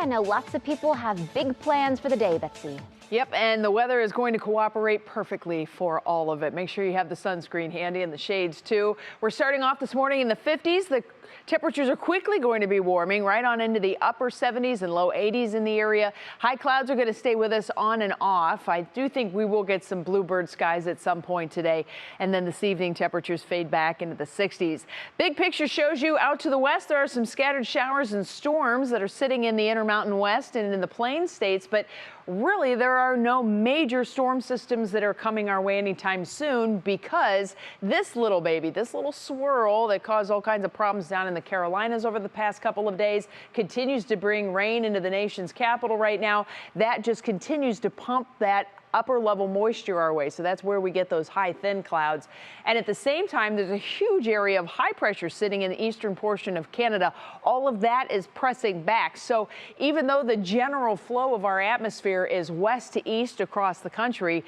Yeah, no, lots of people have big plans for the day, Betsy. Yep, and the weather is going to cooperate perfectly for all of it. Make sure you have the sunscreen handy and the shades too. We're starting off this morning in the 50s. The temperatures are quickly going to be warming right on into the upper 70s and low 80s in the area. High clouds are going to stay with us on and off. I do think we will get some bluebird skies at some point today. And then this evening temperatures fade back into the 60s. Big picture shows you out to the west there are some scattered showers and storms that are sitting in the Intermountain West and in the Plains states. But really, there are no major storm systems that are coming our way anytime soon because this little baby, this little swirl that caused all kinds of problems down in the Carolinas over the past couple of days continues to bring rain into the nation's capital right now. That just continues to pump that upper level moisture our way. So that's where we get those high thin clouds. And at the same time, there's a huge area of high pressure sitting in the eastern portion of Canada. All of that is pressing back. So even though the general flow of our atmosphere is west to east across the country,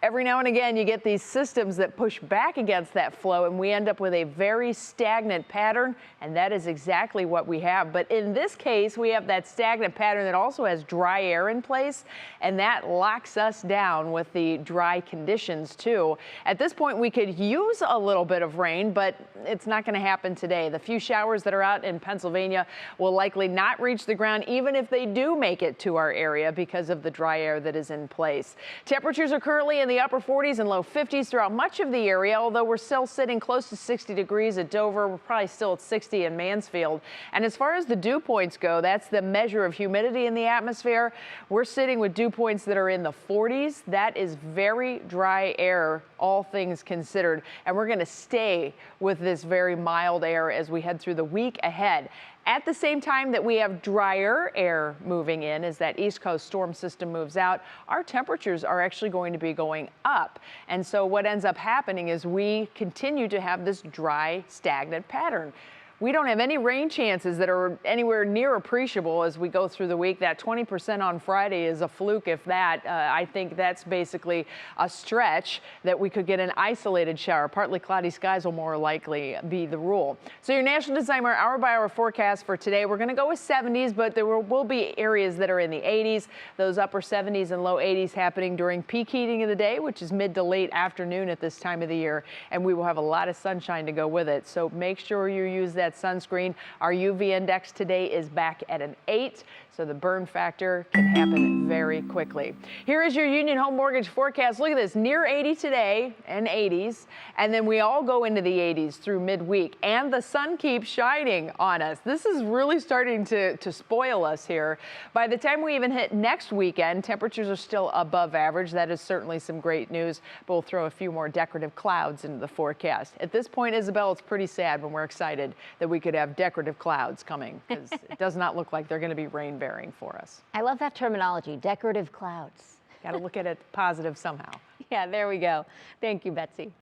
every now and again you get these systems that push back against that flow and we end up with a very stagnant pattern. And that is exactly what we have. But in this case, we have that stagnant pattern that also has dry air in place, and that locks us down with the dry conditions too. At this point, we could use a little bit of rain, but it's not going to happen today. The few showers that are out in Pennsylvania will likely not reach the ground, even if they do make it to our area because of the dry air that is in place. Temperatures are currently in the upper 40s and low 50s throughout much of the area, although we're still sitting close to 60 degrees at Dover. We're probably still at 60 in Mansfield. And as far as the dew points go, that's the measure of humidity in the atmosphere. We're sitting with dew points that are in the 40s. That is very dry air, all things considered. And we're going to stay with this very mild air as we head through the week ahead. At the same time that we have drier air moving in as that East Coast storm system moves out, our temperatures are actually going to be going up. And so what ends up happening is we continue to have this dry, stagnant pattern. We don't have any rain chances that are anywhere near appreciable as we go through the week. That 20% on Friday is a fluke, if that. I think that's basically a stretch that we could get an isolated shower. Partly cloudy skies will more likely be the rule. So your National Designer hour-by-hour forecast for today, we're going to go with 70s, but there will be areas that are in the 80s. Those upper 70s and low 80s happening during peak heating of the day, which is mid to late afternoon at this time of the year. And we will have a lot of sunshine to go with it. So make sure you use that sunscreen. Our UV index today is back at an 8, so the burn factor can happen very quickly. Here is your Union Home Mortgage forecast. Look at this, near 80 today and 80s, and then we all go into the 80s through midweek, and the sun keeps shining on us. This is really starting to spoil us here. By the time we even hit next weekend, temperatures are still above average. That is certainly some great news, but we'll throw a few more decorative clouds into the forecast. At this point, Isabel, it's pretty sad when we're excited that we could have decorative clouds coming, because it does not look like they're going to be rain bearing for us. I love that terminology, decorative clouds. Got to look at it positive somehow. Yeah, there we go. Thank you, Betsy.